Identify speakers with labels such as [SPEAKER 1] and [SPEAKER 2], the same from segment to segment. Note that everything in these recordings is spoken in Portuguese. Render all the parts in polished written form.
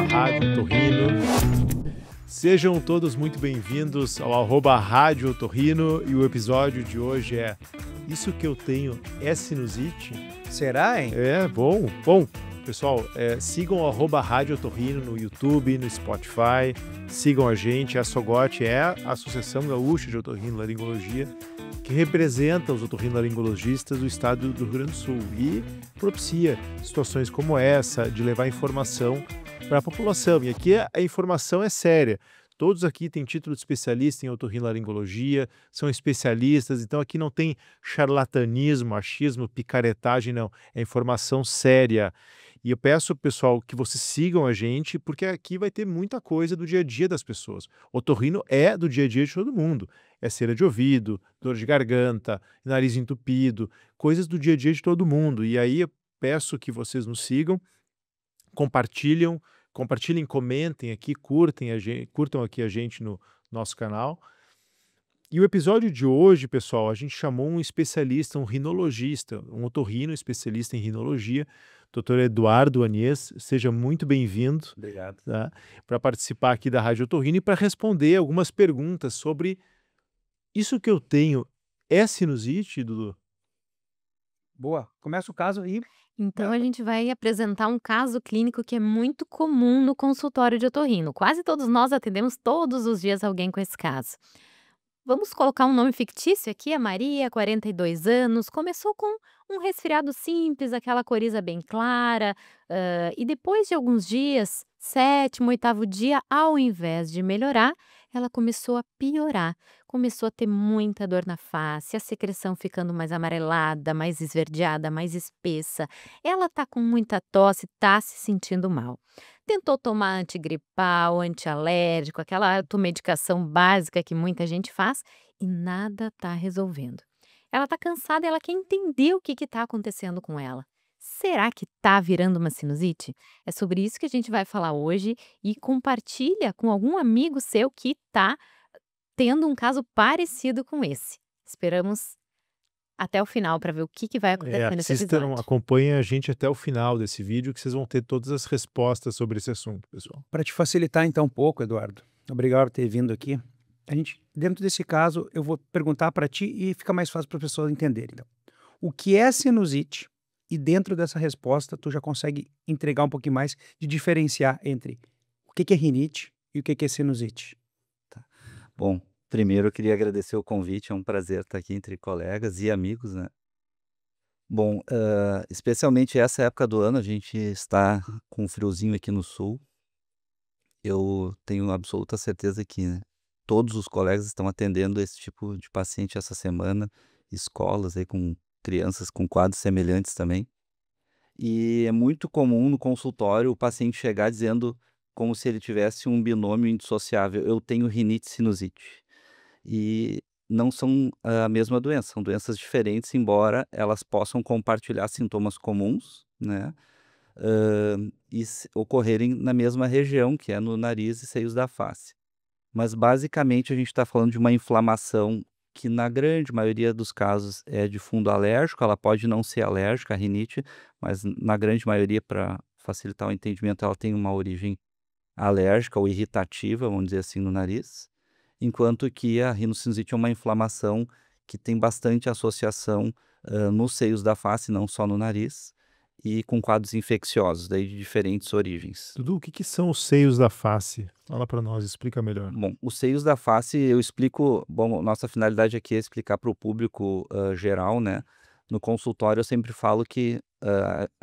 [SPEAKER 1] Rádio Otorrino. Sejam todos muito bem-vindos ao @Rádio Otorrino, e o episódio de hoje é Isso que eu tenho é sinusite?
[SPEAKER 2] Será, hein?
[SPEAKER 1] É, bom. Bom, pessoal, sigam o @Rádio Otorrino no YouTube, no Spotify, sigam a gente. A SOGOT é a Associação Gaúcha de Otorrinolaringologia, que representa os otorrinolaringologistas do estado do Rio Grande do Sul e propicia situações como essa, de levar informação para a população. E aqui a informação é séria. Todos aqui têm título de especialista em otorrinolaringologia, são especialistas, então aqui não tem charlatanismo, achismo, picaretagem, não. É informação séria. E eu peço, pessoal, que vocês sigam a gente, porque aqui vai ter muita coisa do dia a dia das pessoas. Otorrino é do dia a dia de todo mundo. É cera de ouvido, dor de garganta, nariz entupido, coisas do dia a dia de todo mundo. E aí eu peço que vocês nos sigam, compartilhem, comentem aqui, curtam aqui a gente no nosso canal. E o episódio de hoje, pessoal, a gente chamou um especialista, um rinologista, um otorrino especialista em rinologia, Dr. Eduardo Anies. Seja muito bem-vindo.
[SPEAKER 2] Obrigado.
[SPEAKER 1] Tá? Para participar aqui da Rádio Otorrino e para responder algumas perguntas sobre isso que eu tenho. É sinusite, Dudu?
[SPEAKER 2] Boa. Começa o caso e...
[SPEAKER 3] Então, a gente vai apresentar um caso clínico que é muito comum no consultório de otorrino. Quase todos nós atendemos todos os dias alguém com esse caso. Vamos colocar um nome fictício aqui, a Maria, 42 anos, começou com um resfriado simples, aquela coriza bem clara, e depois de alguns dias, 7º, 8º dia, ao invés de melhorar, ela começou a piorar. Começou a ter muita dor na face, a secreção ficando mais amarelada, mais esverdeada, mais espessa. Ela tá com muita tosse, tá se sentindo mal. Tentou tomar antigripal, antialérgico, aquela automedicação básica que muita gente faz e nada tá resolvendo. Ela tá cansada e ela quer entender o que está acontecendo com ela. Será que tá virando uma sinusite? É sobre isso que a gente vai falar hoje e compartilha com algum amigo seu que tá tendo um caso parecido com esse. Esperamos até o final para ver o que vai acontecer nesse episódio.
[SPEAKER 1] Acompanhem a gente até o final desse vídeo, que vocês vão ter todas as respostas sobre esse assunto, pessoal.
[SPEAKER 2] Para te facilitar então um pouco, Eduardo, obrigado por ter vindo aqui. Dentro desse caso, eu vou perguntar para ti e fica mais fácil para as pessoas entenderem. Então, o que é sinusite? E dentro dessa resposta, tu já consegue entregar um pouquinho mais de diferenciar entre o que é rinite e o que é sinusite.
[SPEAKER 4] Tá. Bom, primeiro eu queria agradecer o convite, é um prazer estar aqui entre colegas e amigos, né? Bom, especialmente essa época do ano, a gente está com um friozinho aqui no sul. Eu tenho absoluta certeza que, né, todos os colegas estão atendendo esse tipo de paciente essa semana, escolas aí com crianças com quadros semelhantes também. E é muito comum no consultório o paciente chegar dizendo como se ele tivesse um binômio indissociável: eu tenho rinite e sinusite. E não são a mesma doença, são doenças diferentes, embora elas possam compartilhar sintomas comuns, né? Ocorrerem na mesma região, que é no nariz e seios da face. Mas basicamente a gente está falando de uma inflamação que na grande maioria dos casos é de fundo alérgico. Ela pode não ser alérgica, a rinite, mas na grande maioria, para facilitar o entendimento, ela tem uma origem alérgica ou irritativa, vamos dizer assim, no nariz, enquanto que a rinocinusite é uma inflamação que tem bastante associação nos seios da face, não só no nariz, e com quadros infecciosos, daí de diferentes origens.
[SPEAKER 1] Dudu, o que são os seios da face? Fala para nós, explica melhor.
[SPEAKER 4] Bom, os seios da face eu explico. Bom, nossa finalidade aqui é explicar para o público geral, né? No consultório eu sempre falo que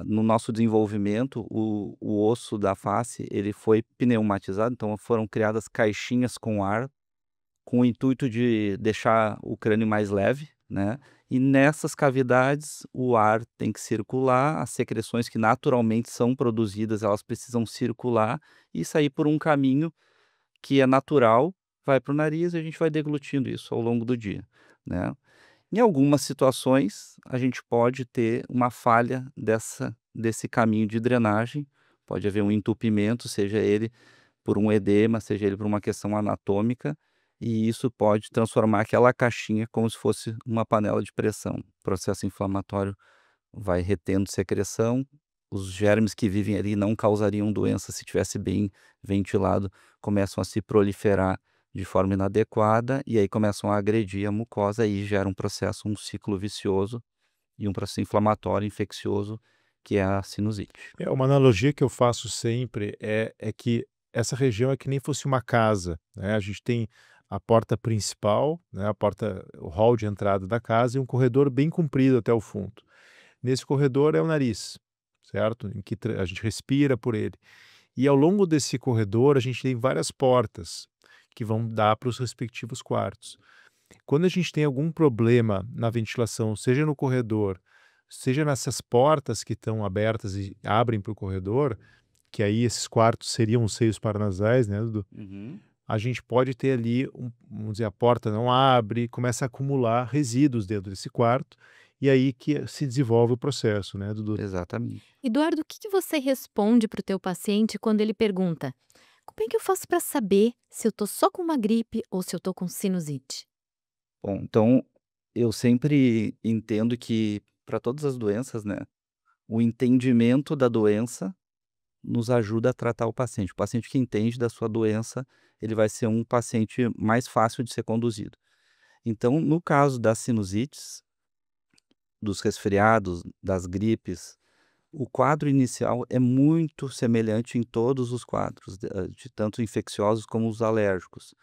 [SPEAKER 4] no nosso desenvolvimento o osso da face ele foi pneumatizado, então foram criadas caixinhas com ar com o intuito de deixar o crânio mais leve, né? E nessas cavidades o ar tem que circular, as secreções que naturalmente são produzidas, elas precisam circular e sair por um caminho que é natural, vai para o nariz e a gente vai deglutindo isso ao longo do dia, né? Em algumas situações, a gente pode ter uma falha desse caminho de drenagem, pode haver um entupimento, seja ele por um edema, seja ele por uma questão anatômica, e isso pode transformar aquela caixinha como se fosse uma panela de pressão. O processo inflamatório vai retendo secreção, os germes que vivem ali não causariam doença se tivesse bem ventilado, começam a se proliferar de forma inadequada e aí começam a agredir a mucosa e gera um processo, um ciclo vicioso e um processo inflamatório, infeccioso, que é a sinusite.
[SPEAKER 1] Uma analogia que eu faço sempre é que essa região é que nem fosse uma casa, né? A gente tem a porta principal, né? O hall de entrada da casa e um corredor bem comprido até o fundo. Nesse corredor é o nariz, certo? Em que a gente respira por ele. E ao longo desse corredor a gente tem várias portas que vão dar para os respectivos quartos. Quando a gente tem algum problema na ventilação, seja no corredor, seja nessas portas que estão abertas e abrem para o corredor, que aí esses quartos seriam os seios paranasais, né, Dudu?
[SPEAKER 4] Uhum.
[SPEAKER 1] A gente pode ter ali, vamos dizer, a porta não abre, começa a acumular resíduos dentro desse quarto, e aí que se desenvolve o processo, né, Dudu?
[SPEAKER 4] Exatamente.
[SPEAKER 3] Eduardo, o que que você responde para o teu paciente quando ele pergunta: como é que eu faço para saber se eu tô só com uma gripe ou se eu tô com sinusite?
[SPEAKER 4] Bom, então eu sempre entendo que para todas as doenças, né, o entendimento da doença nos ajuda a tratar o paciente. O paciente que entende da sua doença, ele vai ser um paciente mais fácil de ser conduzido. Então, no caso das sinusites, dos resfriados, das gripes, o quadro inicial é muito semelhante em todos os quadros, de tanto infecciosos como os alérgicos.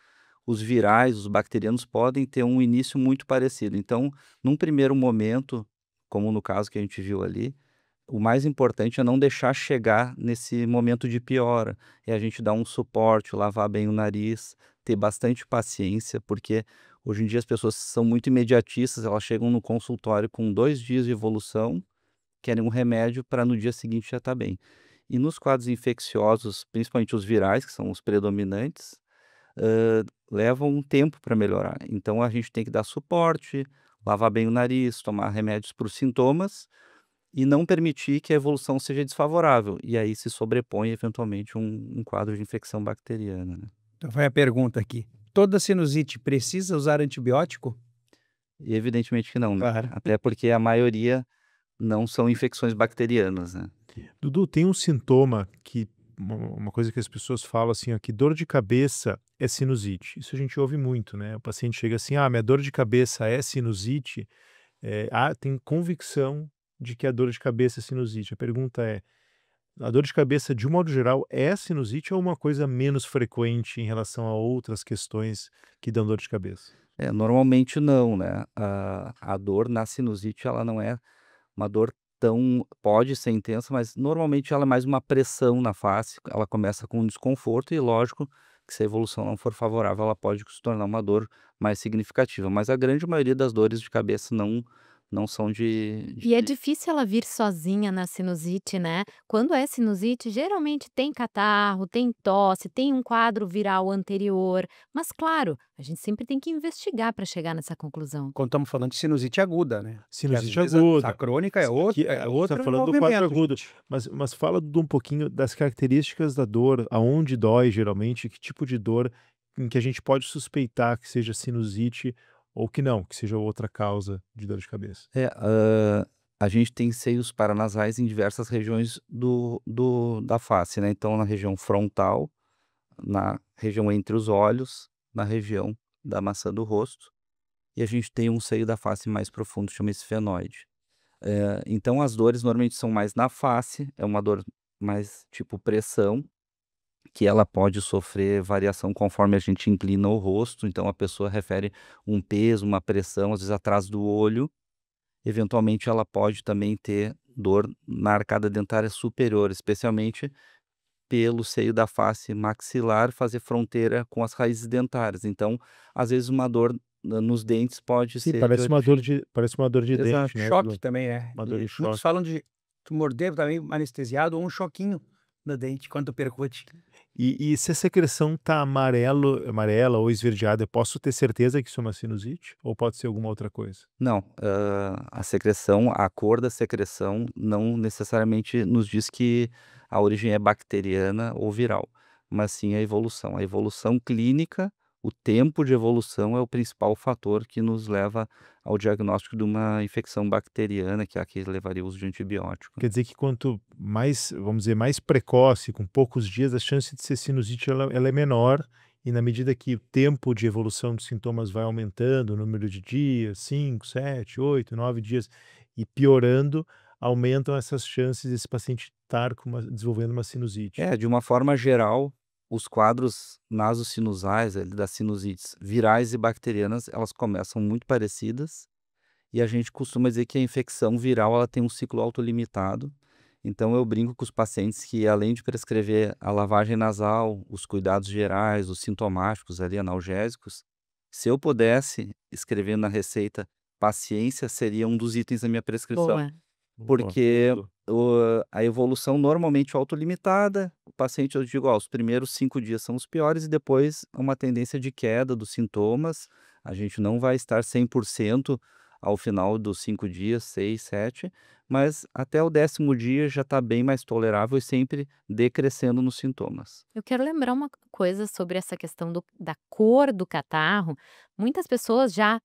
[SPEAKER 4] Os virais, os bacterianos podem ter um início muito parecido. Então, num primeiro momento, como no caso que a gente viu ali, o mais importante é não deixar chegar nesse momento de piora. É a gente dar um suporte, lavar bem o nariz, ter bastante paciência, porque hoje em dia as pessoas são muito imediatistas, elas chegam no consultório com 2 dias de evolução, querem um remédio para no dia seguinte já estar bem. E nos quadros infecciosos, principalmente os virais, que são os predominantes, levam um tempo para melhorar. Então a gente tem que dar suporte, lavar bem o nariz, tomar remédios para os sintomas e não permitir que a evolução seja desfavorável. E aí se sobrepõe eventualmente um quadro de infecção bacteriana, né?
[SPEAKER 2] Então vai a pergunta aqui. Toda sinusite precisa usar antibiótico?
[SPEAKER 4] E evidentemente que não, né?
[SPEAKER 2] Claro.
[SPEAKER 4] Até porque a maioria não são infecções bacterianas, né?
[SPEAKER 1] Dudu, tem um sintoma que, uma coisa que as pessoas falam assim, ó, que dor de cabeça é sinusite. Isso a gente ouve muito, né? O paciente chega assim, minha dor de cabeça é sinusite. Tem convicção de que a dor de cabeça é sinusite. A pergunta é, a dor de cabeça, de um modo geral, é sinusite ou uma coisa menos frequente em relação a outras questões que dão dor de cabeça?
[SPEAKER 4] Normalmente não, né? A dor na sinusite, ela não é uma dor tão pode ser intensa, mas normalmente ela é mais uma pressão na face, ela começa com um desconforto e lógico que se a evolução não for favorável, ela pode se tornar uma dor mais significativa, mas a grande maioria das dores de cabeça não são
[SPEAKER 3] E é difícil ela vir sozinha na sinusite, né? Quando é sinusite, geralmente tem catarro, tem tosse, tem um quadro viral anterior. Mas, claro, a gente sempre tem que investigar para chegar nessa conclusão.
[SPEAKER 2] Quando estamos falando de sinusite aguda, né?
[SPEAKER 1] Sinusite
[SPEAKER 2] Que às vezes
[SPEAKER 1] aguda.
[SPEAKER 2] A crônica é
[SPEAKER 1] Que
[SPEAKER 2] outro
[SPEAKER 1] você tá falando do quadro
[SPEAKER 2] envolvimento,
[SPEAKER 1] agudo,
[SPEAKER 2] gente.
[SPEAKER 1] mas fala um pouquinho das características da dor, aonde dói geralmente, que tipo de dor em que a gente pode suspeitar que seja sinusite ou que não, que seja outra causa de dor de cabeça.
[SPEAKER 4] A gente tem seios paranasais em diversas regiões da face, né? Então, na região frontal, na região entre os olhos, na região da maçã do rosto, e a gente tem um seio da face mais profundo, chama esfenoide. Então, as dores normalmente são mais na face, é uma dor mais tipo pressão, que ela pode sofrer variação conforme a gente inclina o rosto, então a pessoa refere um peso, uma pressão, às vezes atrás do olho. Eventualmente ela pode também ter dor na arcada dentária superior, especialmente pelo seio da face maxilar fazer fronteira com as raízes dentárias. Então, às vezes uma dor nos dentes pode
[SPEAKER 1] Sim,
[SPEAKER 4] ser de
[SPEAKER 1] parece uma dor de
[SPEAKER 4] Exato.
[SPEAKER 1] dente, né,
[SPEAKER 2] Choque
[SPEAKER 1] Dudu?
[SPEAKER 2] também é.
[SPEAKER 1] Uma dor de
[SPEAKER 2] Muitos
[SPEAKER 1] choque.
[SPEAKER 2] falam de tu morder também anestesiado ou um choquinho no dente quando tu percute.
[SPEAKER 1] E se a secreção tá amarela ou esverdeada, eu posso ter certeza que isso é uma sinusite? Ou pode ser alguma outra coisa?
[SPEAKER 4] Não, a secreção, a cor da secreção não necessariamente nos diz que a origem é bacteriana ou viral, mas sim a evolução. A evolução clínica o tempo de evolução é o principal fator que nos leva ao diagnóstico de uma infecção bacteriana, que é a que levaria ao uso de antibiótico.
[SPEAKER 1] Quer dizer que quanto mais, vamos dizer, mais precoce, com poucos dias, a chance de ser sinusite ela é menor, e na medida que o tempo de evolução dos sintomas vai aumentando, o número de dias, 5, 7, 8, 9 dias, e piorando, aumentam essas chances desse paciente estar desenvolvendo uma sinusite.
[SPEAKER 4] De uma forma geral, os quadros nasossinusais, ali, das sinusites virais e bacterianas, elas começam muito parecidas, e a gente costuma dizer que a infecção viral ela tem um ciclo autolimitado. Então eu brinco com os pacientes que, além de prescrever a lavagem nasal, os cuidados gerais, os sintomáticos ali, analgésicos, se eu pudesse escrever na receita paciência, seria um dos itens da minha prescrição.
[SPEAKER 3] Boa.
[SPEAKER 4] Porque a evolução normalmente é autolimitada, o paciente, eu digo, os primeiros 5 dias são os piores e depois uma tendência de queda dos sintomas. A gente não vai estar 100% ao final dos 5 dias, 6, 7, mas até o 10º dia já está bem mais tolerável e sempre decrescendo nos sintomas.
[SPEAKER 3] Eu quero lembrar uma coisa sobre essa questão da cor do catarro. Muitas pessoas já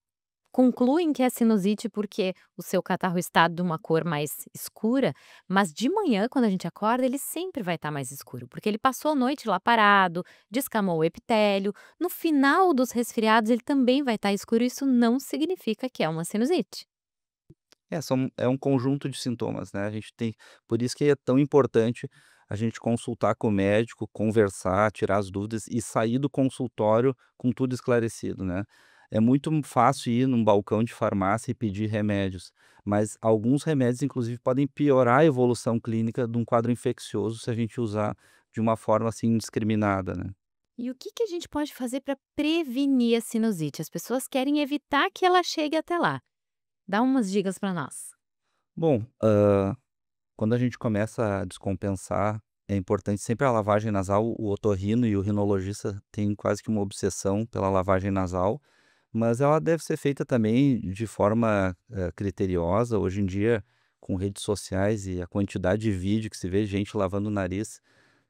[SPEAKER 3] concluem que é sinusite porque o seu catarro está de uma cor mais escura, mas de manhã, quando a gente acorda, ele sempre vai estar mais escuro, porque ele passou a noite lá parado, descamou o epitélio. No final dos resfriados, ele também vai estar escuro. Isso não significa que é uma sinusite.
[SPEAKER 4] É um conjunto de sintomas, né? A gente tem, por isso que é tão importante a gente consultar com o médico, conversar, tirar as dúvidas e sair do consultório com tudo esclarecido, né? É muito fácil ir num balcão de farmácia e pedir remédios, mas alguns remédios, inclusive, podem piorar a evolução clínica de um quadro infeccioso se a gente usar de uma forma assim indiscriminada, né?
[SPEAKER 3] E o que a gente pode fazer para prevenir a sinusite? As pessoas querem evitar que ela chegue até lá. Dá umas dicas para nós.
[SPEAKER 4] Bom, quando a gente começa a descompensar, é importante sempre a lavagem nasal. O otorrino e o rinologista têm quase que uma obsessão pela lavagem nasal, mas ela deve ser feita também de forma criteriosa. Hoje em dia, com redes sociais e a quantidade de vídeo que se vê gente lavando o nariz,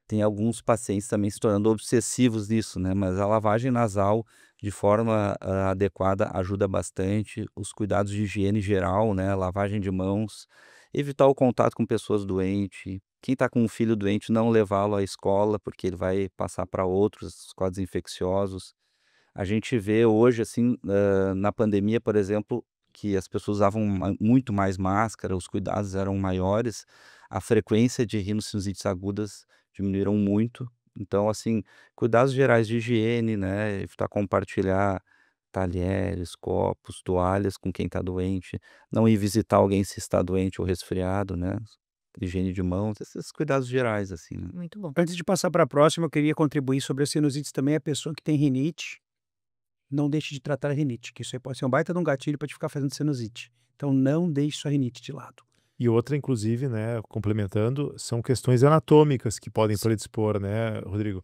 [SPEAKER 4] tem alguns pacientes também se tornando obsessivos nisso, né? Mas a lavagem nasal de forma adequada ajuda bastante. Os cuidados de higiene geral, né? Lavagem de mãos, evitar o contato com pessoas doentes. Quem está com um filho doente, não levá-lo à escola, porque ele vai passar para outros quadros infecciosos. A gente vê hoje, assim, na pandemia, por exemplo, que as pessoas usavam muito mais máscara, os cuidados eram maiores, a frequência de rinossinusites agudas diminuíram muito. Então, assim, cuidados gerais de higiene, né? Evitar compartilhar talheres, copos, toalhas com quem está doente, não ir visitar alguém se está doente ou resfriado, né? Higiene de mãos, esses cuidados gerais, assim, né?
[SPEAKER 3] Muito bom.
[SPEAKER 2] Antes de passar para a próxima, eu queria contribuir sobre a sinusite também. A pessoa que tem rinite, não deixe de tratar a rinite, que isso aí pode ser um baita de um gatilho para te ficar fazendo sinusite. Então, não deixe sua rinite de lado.
[SPEAKER 1] E outra, inclusive, né, complementando, são questões anatômicas que podem predispor, né, Rodrigo?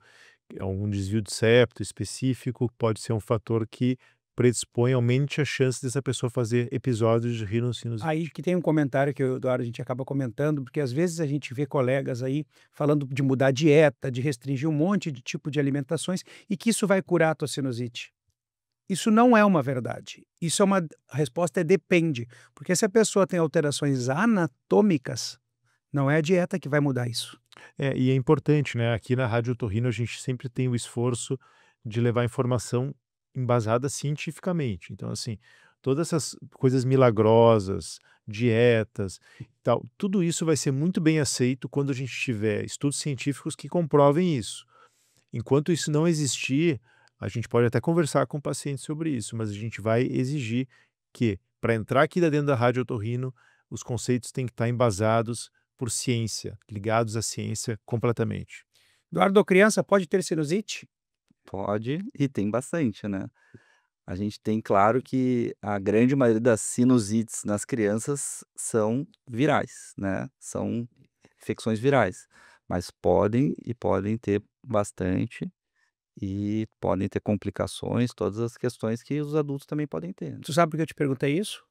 [SPEAKER 1] Um desvio de septo específico pode ser um fator que predispõe, aumente a chance dessa pessoa fazer episódios de rinocinusite.
[SPEAKER 2] Aí que tem um comentário que eu, Eduardo, a gente acaba comentando, porque às vezes a gente vê colegas aí falando de mudar a dieta, de restringir um monte de tipo de alimentações e que isso vai curar a tua sinusite. Isso não é uma verdade. Isso é a resposta é depende, porque se a pessoa tem alterações anatômicas, não é a dieta que vai mudar isso.
[SPEAKER 1] E é importante, né? Aqui na Rádio Otorrino a gente sempre tem o esforço de levar informação embasada cientificamente. Então, assim, todas essas coisas milagrosas, dietas e tal, tudo isso vai ser muito bem aceito quando a gente tiver estudos científicos que comprovem isso. Enquanto isso não existir, a gente pode até conversar com o paciente sobre isso, mas a gente vai exigir que, para entrar aqui dentro da Rádio Otorrino, os conceitos têm que estar embasados por ciência, ligados à ciência completamente.
[SPEAKER 2] Eduardo, criança pode ter sinusite?
[SPEAKER 4] Pode, e tem bastante, né? A gente tem claro que a grande maioria das sinusites nas crianças são virais, né? São infecções virais, mas podem ter bastante e podem ter complicações, todas as questões que os adultos também podem ter, né?
[SPEAKER 2] Tu sabe por que eu te perguntei isso?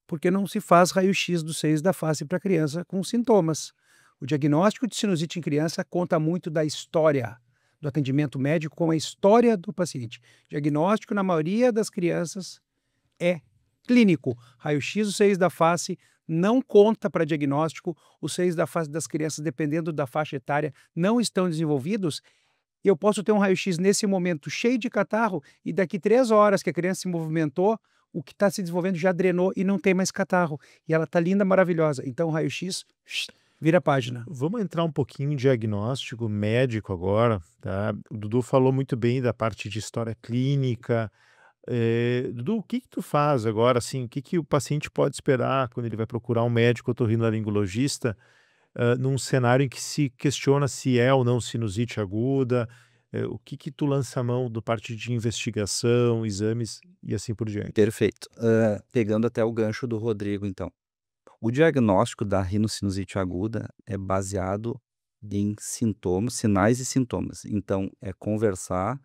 [SPEAKER 2] Porque não se faz raio-x dos seios da face para criança com sintomas. O diagnóstico de sinusite em criança conta muito da história, do atendimento médico com a história do paciente. Diagnóstico, na maioria das crianças, é clínico. Raio-X, os seios da face não conta para diagnóstico. Os seios da face das crianças, dependendo da faixa etária, não estão desenvolvidos. E eu posso ter um raio-x nesse momento cheio de catarro e daqui 3 horas que a criança se movimentou, o que está se desenvolvendo já drenou e não tem mais catarro. E ela está linda, maravilhosa. Então o raio-x vira a página.
[SPEAKER 1] Vamos entrar um pouquinho em diagnóstico médico agora, tá? O Dudu falou muito bem da parte de história clínica. Dudu, o que que tu faz agora, assim, o que que o paciente pode esperar quando ele vai procurar um médico otorrinolaringologista, num cenário em que se questiona se é ou não sinusite aguda, o que que tu lança a mão do parte de investigação, exames e assim por diante?
[SPEAKER 4] Perfeito. Pegando até o gancho do Rodrigo, então. O diagnóstico da rinocinusite aguda é baseado em sintomas, sinais e sintomas. Então, é conversar,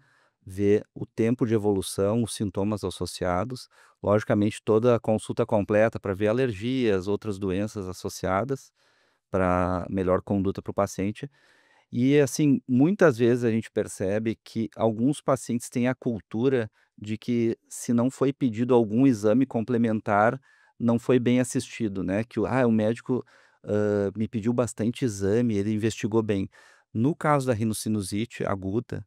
[SPEAKER 4] ver o tempo de evolução, os sintomas associados, logicamente toda a consulta completa para ver alergias, outras doenças associadas, para melhor conduta para o paciente. E assim, muitas vezes a gente percebe que alguns pacientes têm a cultura de que se não foi pedido algum exame complementar, não foi bem assistido, né? Que o médico me pediu bastante exame, ele investigou bem. No caso da rinocinusite aguda,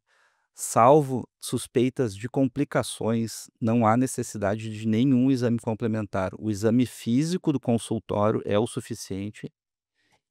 [SPEAKER 4] salvo suspeitas de complicações, não há necessidade de nenhum exame complementar. O exame físico do consultório é o suficiente.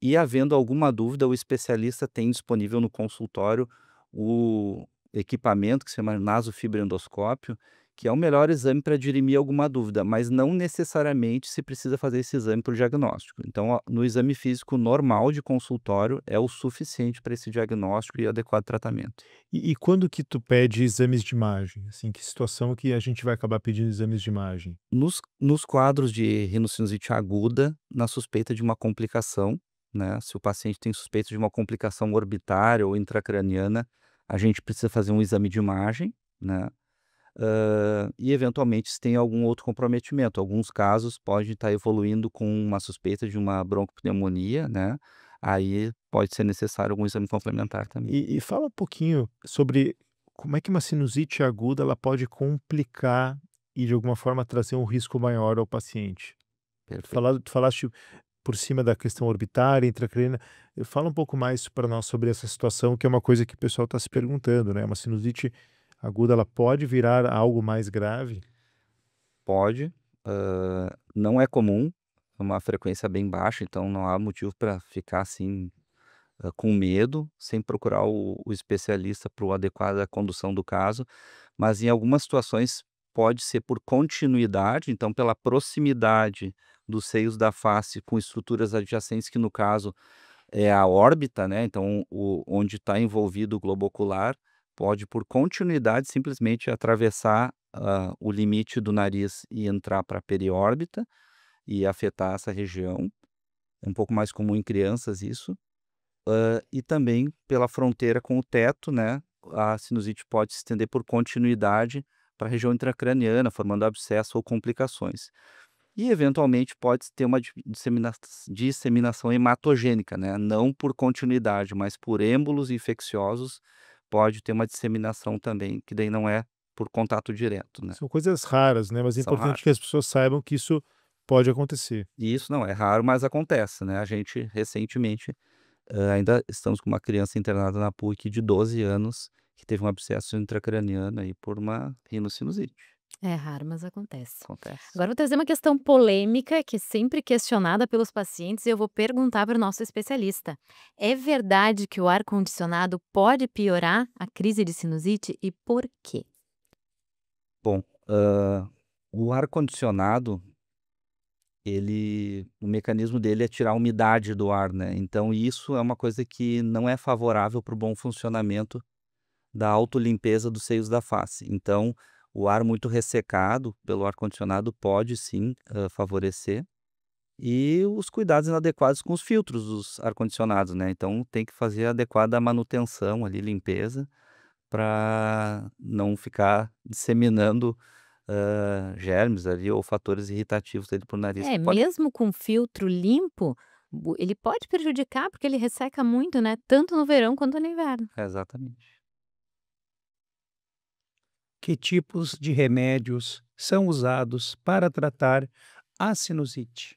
[SPEAKER 4] E havendo alguma dúvida, o especialista tem disponível no consultório o equipamento que se chama nasofibrendoscópio, que é o melhor exame para dirimir alguma dúvida, mas não necessariamente se precisa fazer esse exame para o diagnóstico. Então, no exame físico normal de consultório é o suficiente para esse diagnóstico e adequado tratamento.
[SPEAKER 1] E quando que tu pede exames de imagem? Assim, que situação que a gente vai acabar pedindo exames de imagem?
[SPEAKER 4] Nos quadros de rinocinusite aguda, na suspeita de uma complicação, né? Se o paciente tem suspeita de uma complicação orbitária ou intracraniana, a gente precisa fazer um exame de imagem, né? E eventualmente se tem algum outro comprometimento. Alguns casos podem estar evoluindo com uma suspeita de uma broncopneumonia, né? Aí pode ser necessário algum exame complementar também.
[SPEAKER 1] E fala um pouquinho sobre como é que uma sinusite aguda ela pode complicar e de alguma forma trazer um risco maior ao paciente.
[SPEAKER 4] Perfeito.
[SPEAKER 1] Tu falaste por cima da questão orbitária, intracraniana. Fala um pouco mais para nós sobre essa situação, que é uma coisa que o pessoal está se perguntando, né? Uma sinusite aguda, ela pode virar algo mais grave?
[SPEAKER 4] Pode, não é comum, é uma frequência bem baixa, então não há motivo para ficar assim com medo, sem procurar o especialista para a adequada condução do caso, mas em algumas situações pode ser por continuidade, então pela proximidade dos seios da face com estruturas adjacentes, que no caso é a órbita, né? Então onde está envolvido o globo ocular, pode por continuidade simplesmente atravessar o limite do nariz e entrar para a periórbita e afetar essa região. É um pouco mais comum em crianças isso. E também pela fronteira com o teto, né, a sinusite pode se estender por continuidade para a região intracraniana, formando abscesso ou complicações. E eventualmente pode ter uma disseminação hematogênica, né, não por continuidade, mas por êmbolos infecciosos, pode ter uma disseminação também, que daí não é por contato direto, né.
[SPEAKER 1] São coisas raras, né? Mas é
[SPEAKER 4] São
[SPEAKER 1] importante
[SPEAKER 4] raras.
[SPEAKER 1] que as pessoas saibam que isso pode acontecer.
[SPEAKER 4] E isso não é raro, mas acontece, né. A gente recentemente ainda estamos com uma criança internada na PUC de 12 anos, que teve um abscesso intracraniano aí por uma rinocinusite.
[SPEAKER 3] É raro, mas acontece.
[SPEAKER 4] Acontece.
[SPEAKER 3] Agora eu vou trazer uma questão polêmica que é sempre questionada pelos pacientes e eu vou perguntar para o nosso especialista. É verdade que o ar-condicionado pode piorar a crise de sinusite e por quê?
[SPEAKER 4] Bom, o ar-condicionado, o mecanismo dele é tirar a umidade do ar, né? Então isso é uma coisa que não é favorável para o bom funcionamento da autolimpeza dos seios da face. Então, o ar muito ressecado pelo ar-condicionado pode sim favorecer. E os cuidados inadequados com os filtros dos ar-condicionados, né? Então tem que fazer a adequada manutenção ali, limpeza, para não ficar disseminando germes ali ou fatores irritativos ali para o nariz.
[SPEAKER 3] É,
[SPEAKER 4] Que pode...
[SPEAKER 3] mesmo com filtro limpo, ele pode prejudicar porque ele resseca muito, né? Tanto no verão quanto no inverno.
[SPEAKER 4] Exatamente.
[SPEAKER 2] Que tipos de remédios são usados para tratar a sinusite?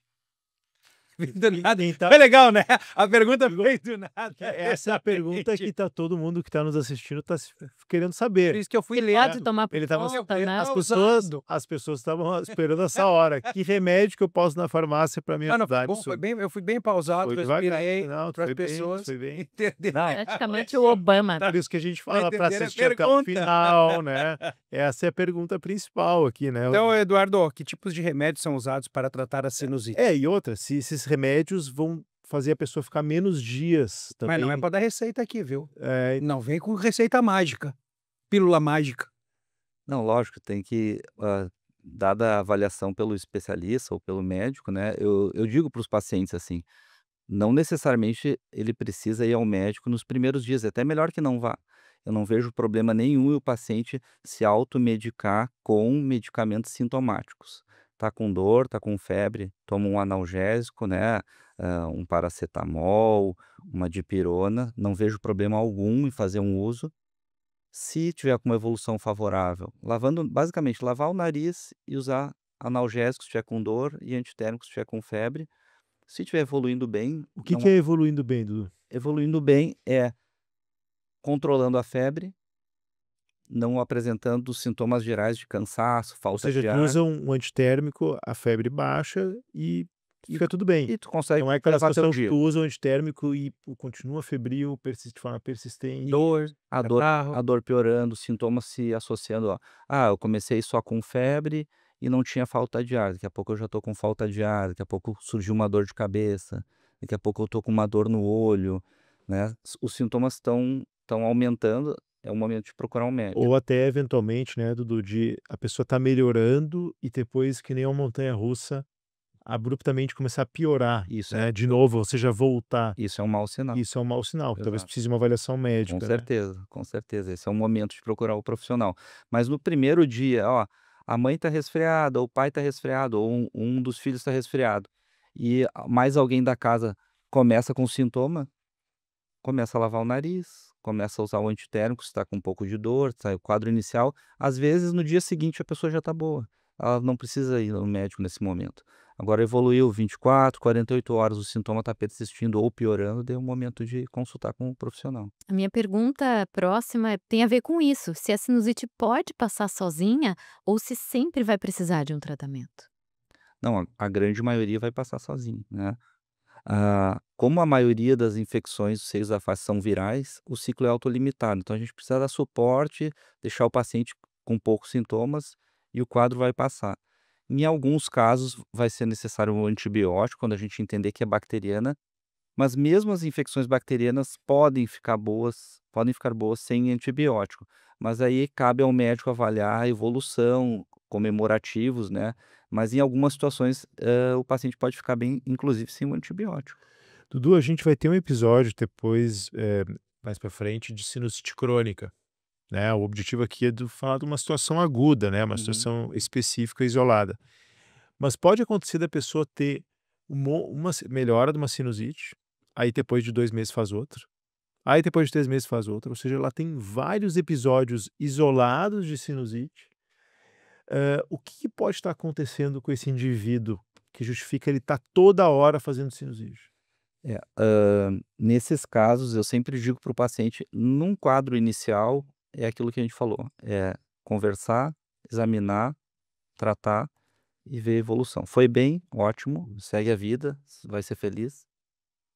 [SPEAKER 2] Veio do nada.
[SPEAKER 1] Quem tá-
[SPEAKER 2] Foi legal, né? A pergunta veio do nada.
[SPEAKER 1] Essa é a pergunta que todo mundo que está nos assistindo está querendo
[SPEAKER 2] Por
[SPEAKER 1] saber.
[SPEAKER 2] isso que eu fui
[SPEAKER 3] Pode
[SPEAKER 2] lendo.
[SPEAKER 3] tomar por
[SPEAKER 1] Ele tava-
[SPEAKER 3] conta, né?
[SPEAKER 1] As pessoas estavam esperando essa hora. Que remédio que eu posso ir na farmácia para me
[SPEAKER 2] Não,
[SPEAKER 1] ajudar
[SPEAKER 2] bom,
[SPEAKER 1] nisso?
[SPEAKER 2] eu fui bem pausado,
[SPEAKER 1] Foi devagar.
[SPEAKER 2] respirei
[SPEAKER 1] Não,
[SPEAKER 2] para as
[SPEAKER 1] foi bem,
[SPEAKER 2] pessoas
[SPEAKER 1] foi bem.
[SPEAKER 2] entenderem.
[SPEAKER 3] Praticamente o Obama.
[SPEAKER 1] Por isso que a gente fala para
[SPEAKER 2] entenderam a
[SPEAKER 1] assistir até o
[SPEAKER 2] pergunta.
[SPEAKER 1] final, né? Essa é a pergunta principal aqui, né?
[SPEAKER 2] Então, Eduardo, que tipos de remédios são usados para tratar a sinusite?
[SPEAKER 1] E outra, se esses remédios vão fazer a pessoa ficar menos dias também.
[SPEAKER 2] Mas não é para dar receita aqui, viu?
[SPEAKER 1] É,
[SPEAKER 2] Não vem com receita mágica, pílula mágica.
[SPEAKER 4] Não, lógico, tem que, dada a avaliação pelo especialista ou pelo médico, né, eu digo para os pacientes assim, não necessariamente ele precisa ir ao médico nos primeiros dias, é até melhor que não vá. Eu não vejo problema nenhum em o paciente se automedicar com medicamentos sintomáticos. Tá com dor, tá com febre, toma um analgésico, né, um paracetamol, uma dipirona, não vejo problema algum em fazer um uso. Se tiver com uma evolução favorável, basicamente lavar o nariz e usar analgésico se tiver com dor e antitérmico se tiver com febre. Se estiver evoluindo bem,
[SPEAKER 1] o que é evoluindo bem, Dudu?
[SPEAKER 4] evoluindo bem é controlando a febre, não apresentando sintomas gerais de cansaço,
[SPEAKER 1] Ou
[SPEAKER 4] falta
[SPEAKER 1] seja,
[SPEAKER 4] de
[SPEAKER 1] tu
[SPEAKER 4] ar,
[SPEAKER 1] usa um antitérmico, a febre baixa e fica tudo bem.
[SPEAKER 4] e tu consegue
[SPEAKER 1] Não é aquela
[SPEAKER 4] levar teu
[SPEAKER 1] situação que
[SPEAKER 4] dia.
[SPEAKER 1] tu usa o antitérmico e continua febril, persiste de forma persistente.
[SPEAKER 2] Dor,
[SPEAKER 4] A dor,
[SPEAKER 2] catarro.
[SPEAKER 4] a dor piorando, os sintomas se associando, ó. Ah, eu comecei só com febre e não tinha falta de ar. Daqui a pouco eu já tô com falta de ar, daqui a pouco surgiu uma dor de cabeça, daqui a pouco eu tô com uma dor no olho, né? Os sintomas estão aumentando, é o momento de procurar um médico.
[SPEAKER 1] Ou até, eventualmente, né, Dudu, de a pessoa tá melhorando e depois, que nem uma montanha-russa, abruptamente começar a piorar,
[SPEAKER 4] Isso
[SPEAKER 1] né, de novo, ou seja, voltar.
[SPEAKER 4] Isso é um mau sinal.
[SPEAKER 1] Isso é um mau sinal, que talvez
[SPEAKER 4] Exato.
[SPEAKER 1] precise de uma avaliação médica,
[SPEAKER 4] Com
[SPEAKER 1] né?
[SPEAKER 4] certeza, com certeza. Esse é o momento de procurar o profissional. Mas no primeiro dia, ó, a mãe tá resfriada, ou o pai tá resfriado, ou um dos filhos tá resfriado, e mais alguém da casa começa com sintoma, começa a lavar o nariz, começa a usar o antitérmico, se tá com um pouco de dor, tá o quadro inicial. Às vezes, no dia seguinte, a pessoa já tá boa. Ela não precisa ir no médico nesse momento. Agora evoluiu 24, 48 horas, o sintoma tá persistindo ou piorando, daí é o momento de consultar com um profissional.
[SPEAKER 3] A minha pergunta próxima tem a ver com isso, se a sinusite pode passar sozinha ou se sempre vai precisar de um tratamento.
[SPEAKER 4] Não, a grande maioria vai passar sozinho, né. Como a maioria das infecções dos seios da face são virais, o ciclo é autolimitado, então a gente precisa dar suporte, deixar o paciente com poucos sintomas e o quadro vai passar. Em alguns casos vai ser necessário um antibiótico, quando a gente entender que é bacteriana, mas mesmo as infecções bacterianas podem ficar boas sem antibiótico, mas aí cabe ao médico avaliar a evolução, comemorativos, né, mas em algumas situações, o paciente pode ficar bem, inclusive sem o antibiótico.
[SPEAKER 1] Dudu, a gente vai ter um episódio depois, mais pra frente, de sinusite crônica, né? O objetivo aqui é falar de uma situação aguda, né? Uma
[SPEAKER 4] Uhum.
[SPEAKER 1] situação específica, isolada. Mas pode acontecer da pessoa ter uma melhora de uma sinusite, aí depois de 2 meses faz outra, aí depois de 3 meses faz outra, ou seja, ela tem vários episódios isolados de sinusite. O que pode estar acontecendo com esse indivíduo que justifica ele estar toda hora fazendo sinusite?
[SPEAKER 4] Nesses casos, eu sempre digo para o paciente, num quadro inicial, é aquilo que a gente falou, é conversar, examinar, tratar e ver a evolução. Foi bem, ótimo, segue a vida, vai ser feliz.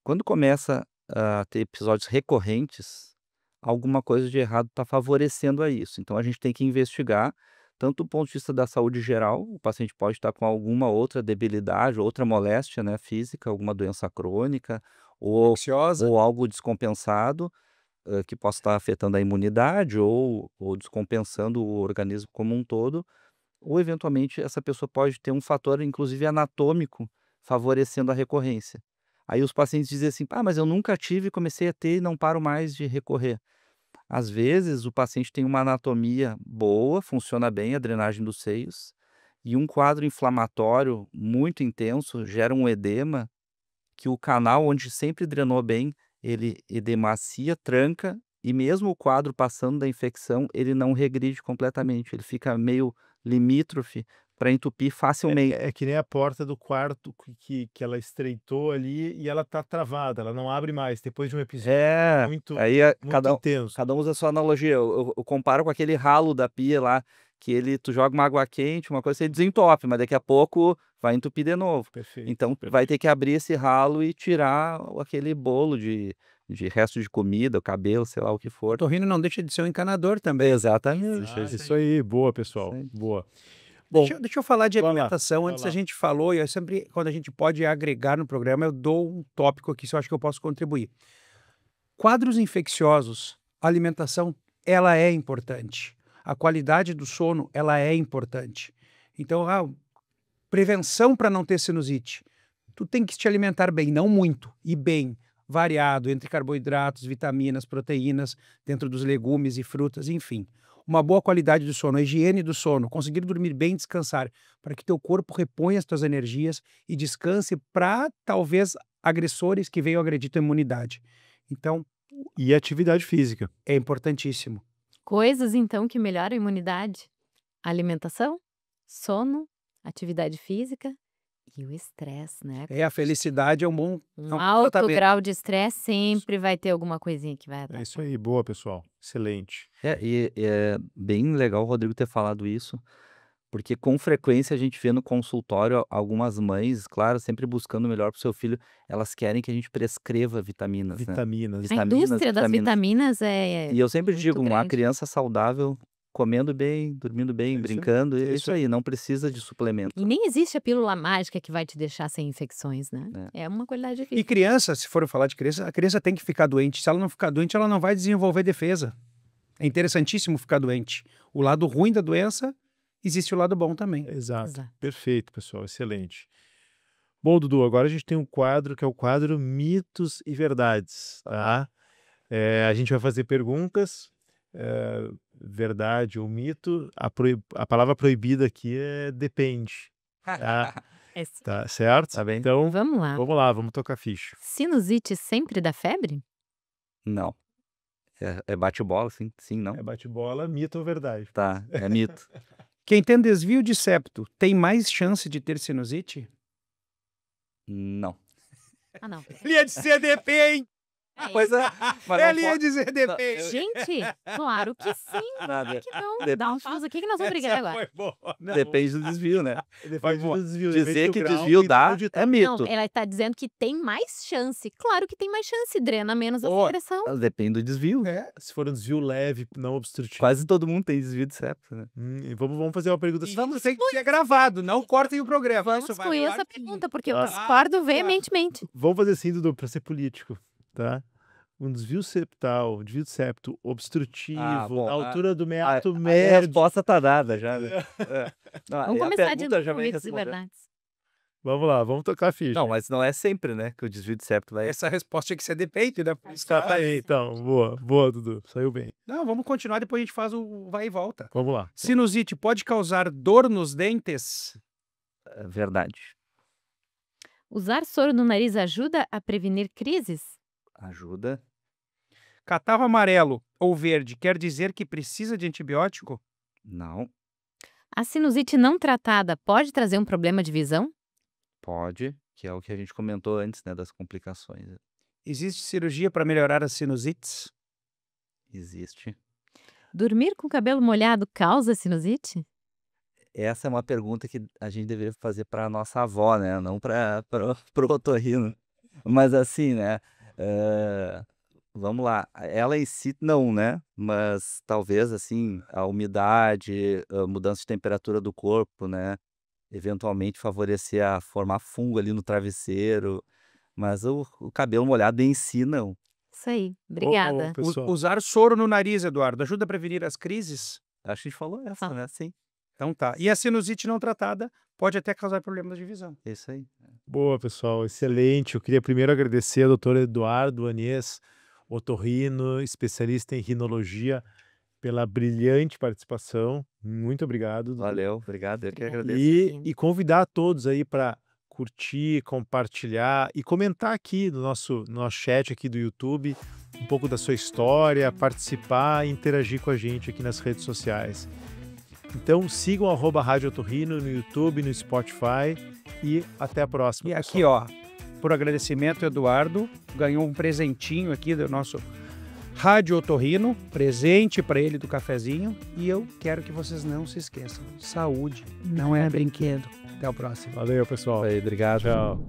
[SPEAKER 4] Quando começa a ter episódios recorrentes, alguma coisa de errado está favorecendo a isso. Então a gente tem que investigar, tanto do ponto de vista da saúde geral, o paciente pode estar com alguma outra debilidade, outra moléstia, né, física, alguma doença crônica, ou,
[SPEAKER 2] Ansiosa.
[SPEAKER 4] ou algo descompensado, que possa estar afetando a imunidade ou descompensando o organismo como um todo, ou eventualmente essa pessoa pode ter um fator, inclusive anatômico, favorecendo a recorrência. Aí os pacientes dizem assim: "Ah, mas eu nunca tive, comecei a ter e não paro mais de recorrer". Às vezes o paciente tem uma anatomia boa, funciona bem a drenagem dos seios, e um quadro inflamatório muito intenso gera um edema que o canal onde sempre drenou bem, ele edemacia, tranca E mesmo o quadro passando da infecção, ele não regride completamente, ele fica meio limítrofe para entupir facilmente.
[SPEAKER 1] É que nem a porta do quarto que ela estreitou ali e ela tá travada, ela não abre mais, depois de um episódio muito
[SPEAKER 4] aí
[SPEAKER 1] muito intenso.
[SPEAKER 4] cada um usa a sua analogia. Eu comparo com aquele ralo da pia lá, que tu joga uma água quente, uma coisa, você desentope, mas daqui a pouco vai entupir de novo.
[SPEAKER 1] Perfeito.
[SPEAKER 4] Então vai ter que abrir esse ralo e tirar aquele bolo de resto de comida, o cabelo, sei lá o que
[SPEAKER 2] O
[SPEAKER 4] for.
[SPEAKER 2] otorrino não deixa de ser um encanador também.
[SPEAKER 4] Exatamente.
[SPEAKER 1] Isso aí, boa, pessoal.
[SPEAKER 4] Isso aí.
[SPEAKER 1] Boa. Bom,
[SPEAKER 2] Deixa eu falar de
[SPEAKER 1] vai lá,
[SPEAKER 2] alimentação.
[SPEAKER 1] vai
[SPEAKER 2] Antes
[SPEAKER 1] lá.
[SPEAKER 2] a gente falou, e eu sempre, quando a gente pode agregar no programa, eu dou um tópico aqui, se eu acho que eu posso contribuir. Quadros infecciosos, a alimentação, ela é importante. A qualidade do sono, ela é importante. Então, prevenção para não ter sinusite. Tu tem que te alimentar bem, não muito, e bem, variado, entre carboidratos, vitaminas, proteínas, dentro dos legumes e frutas, enfim. Uma boa qualidade do sono, a higiene do sono, conseguir dormir bem e descansar, para que teu corpo reponha as tuas energias e descanse para, talvez, agressores que venham agredir tua imunidade. Então,
[SPEAKER 1] E atividade física.
[SPEAKER 2] é importantíssimo.
[SPEAKER 3] Coisas, então, que melhoram a imunidade: alimentação, sono, atividade física e o estresse, né?
[SPEAKER 2] A felicidade é um bom
[SPEAKER 3] Um
[SPEAKER 2] um
[SPEAKER 3] alto
[SPEAKER 2] tratamento.
[SPEAKER 3] grau de estresse sempre vai ter alguma coisinha que vai
[SPEAKER 1] É
[SPEAKER 3] atrapalhar.
[SPEAKER 1] isso aí, boa, pessoal. Excelente.
[SPEAKER 4] E é bem legal o Rodrigo ter falado isso, porque com frequência a gente vê no consultório algumas mães, claro, sempre buscando o melhor para o seu filho, elas querem que a gente prescreva vitaminas, né?
[SPEAKER 1] Vitaminas.
[SPEAKER 3] A indústria das vitaminas é
[SPEAKER 4] E eu sempre
[SPEAKER 3] muito
[SPEAKER 4] digo, uma
[SPEAKER 3] grande.
[SPEAKER 4] criança saudável, comendo bem, dormindo bem,
[SPEAKER 1] É isso aí,
[SPEAKER 4] brincando,
[SPEAKER 1] é
[SPEAKER 4] é
[SPEAKER 1] isso
[SPEAKER 4] isso aí, não precisa de suplemento.
[SPEAKER 3] E nem existe a pílula mágica que vai te deixar sem infecções, né? É uma qualidade de
[SPEAKER 2] E
[SPEAKER 3] vida.
[SPEAKER 2] criança, se for falar de criança, a criança tem que ficar doente. Se ela não ficar doente, ela não vai desenvolver defesa. É interessantíssimo ficar doente. O lado ruim da doença, existe o lado bom também.
[SPEAKER 1] Exato.
[SPEAKER 3] Exato.
[SPEAKER 1] Perfeito, pessoal. Excelente. Bom, Dudu, agora a gente tem um quadro que é o quadro Mitos e Verdades, tá? A gente vai fazer perguntas, verdade ou mito. A palavra proibida aqui é depende, tá?
[SPEAKER 3] Esse-
[SPEAKER 1] Tá certo?
[SPEAKER 4] Tá bem?
[SPEAKER 1] Então,
[SPEAKER 3] Vamos lá.
[SPEAKER 1] vamos lá, vamos tocar ficha.
[SPEAKER 3] Sinusite sempre dá febre?
[SPEAKER 4] Não. É bate-bola, sim, não.
[SPEAKER 1] É bate-bola, mito ou verdade?
[SPEAKER 4] Tá, é mito.
[SPEAKER 2] Quem tem desvio de septo tem mais chance de ter sinusite?
[SPEAKER 4] Não.
[SPEAKER 3] Ah, não.
[SPEAKER 2] Ele ia dizer DP, hein?
[SPEAKER 4] Pois é, mas não
[SPEAKER 2] Ele ia
[SPEAKER 4] pode...
[SPEAKER 2] dizer DP.
[SPEAKER 3] Gente, claro que sim.
[SPEAKER 4] Nada.
[SPEAKER 3] Que não.
[SPEAKER 4] Dep-
[SPEAKER 3] Dá um pausa aqui que nós vamos brigar agora.
[SPEAKER 1] Foi boa.
[SPEAKER 4] Depende do desvio, né?
[SPEAKER 1] Depende do desvio.
[SPEAKER 4] Dizer
[SPEAKER 1] depende
[SPEAKER 4] que
[SPEAKER 1] do grau
[SPEAKER 4] desvio
[SPEAKER 1] e
[SPEAKER 4] dá
[SPEAKER 1] onde tá.
[SPEAKER 4] é
[SPEAKER 3] Não,
[SPEAKER 4] mito.
[SPEAKER 3] ela está dizendo que tem mais chance. Claro que tem mais chance. Drena menos a
[SPEAKER 2] Ó,
[SPEAKER 3] secreção.
[SPEAKER 4] Depende do desvio.
[SPEAKER 1] Se for um desvio leve, não obstrutivo.
[SPEAKER 4] Quase todo mundo tem desvio de septo, né?
[SPEAKER 1] E vamos fazer uma pergunta.
[SPEAKER 2] Vamos ter que ser gravado, não cortem o programa.
[SPEAKER 3] Vamos
[SPEAKER 2] Isso vai
[SPEAKER 3] excluir
[SPEAKER 2] ao ar
[SPEAKER 3] essa
[SPEAKER 2] sim.
[SPEAKER 3] pergunta, porque eu
[SPEAKER 1] Ah.
[SPEAKER 3] discordo veementemente.
[SPEAKER 1] Vamos fazer assim, Dudu, para ser político, tá? Um desvio septal, desvio de septo obstrutivo,
[SPEAKER 4] bom,
[SPEAKER 1] na altura do
[SPEAKER 4] A
[SPEAKER 1] meato
[SPEAKER 4] a
[SPEAKER 1] médio.
[SPEAKER 4] resposta tá dada já, né? Não,
[SPEAKER 3] Vamos
[SPEAKER 4] e a
[SPEAKER 3] começar de
[SPEAKER 4] pergunta já
[SPEAKER 3] novo,
[SPEAKER 4] vem
[SPEAKER 3] mitos e
[SPEAKER 4] respondendo.
[SPEAKER 3] verdades.
[SPEAKER 1] Vamos lá, vamos tocar a ficha.
[SPEAKER 4] Não, mas não é sempre, né, que o desvio de septo vai...
[SPEAKER 2] Essa resposta tinha que ser depende, né?
[SPEAKER 1] Tá aí, então. Boa, Dudu. Saiu bem.
[SPEAKER 2] Não, vamos continuar, depois a gente faz o vai e volta.
[SPEAKER 1] Vamos lá.
[SPEAKER 2] Sinusite pode causar dor nos dentes?
[SPEAKER 4] É verdade.
[SPEAKER 3] Usar soro no nariz ajuda a prevenir crises?
[SPEAKER 4] Ajuda.
[SPEAKER 2] Catarro amarelo ou verde quer dizer que precisa de antibiótico?
[SPEAKER 4] Não.
[SPEAKER 3] A sinusite não tratada pode trazer um problema de visão?
[SPEAKER 4] Pode, que é o que a gente comentou antes, né, das complicações.
[SPEAKER 2] Existe cirurgia para melhorar as sinusites?
[SPEAKER 4] Existe.
[SPEAKER 3] Dormir com o cabelo molhado causa sinusite?
[SPEAKER 4] Essa é uma pergunta que a gente deveria fazer para nossa avó, né, não para o otorrino. Mas assim, né, vamos lá, ela em si não, né, mas talvez assim, a umidade, a mudança de temperatura do corpo, né, eventualmente favorecer a formar fungo ali no travesseiro, mas o cabelo molhado em si não.
[SPEAKER 3] Isso aí. Obrigada.
[SPEAKER 1] Pessoal.
[SPEAKER 2] Usar soro no nariz, Eduardo, ajuda a prevenir as crises?
[SPEAKER 4] Acho que a gente falou essa, né, sim,
[SPEAKER 2] Então tá. E a sinusite não tratada pode até causar problemas de visão.
[SPEAKER 4] é isso aí.
[SPEAKER 1] Boa, pessoal. Excelente. Eu queria primeiro agradecer ao doutor Eduardo Anês, otorrino, especialista em rinologia, pela brilhante participação. Muito obrigado, Dudu.
[SPEAKER 4] Valeu, obrigado, eu que agradeço.
[SPEAKER 1] E convidar todos aí para curtir, compartilhar e comentar aqui no nosso chat aqui do YouTube um pouco da sua história, participar e interagir com a gente aqui nas redes sociais. Então sigam @Rádio Otorrino no YouTube, no Spotify e até a próxima.
[SPEAKER 2] E aqui, ó, por agradecimento, Eduardo ganhou um presentinho aqui do nosso Rádio Otorrino, presente para ele do cafezinho. E eu quero que vocês não se esqueçam, saúde não é brinquedo. Até o próximo.
[SPEAKER 1] Valeu, pessoal.
[SPEAKER 4] Aí, obrigado.
[SPEAKER 1] Tchau.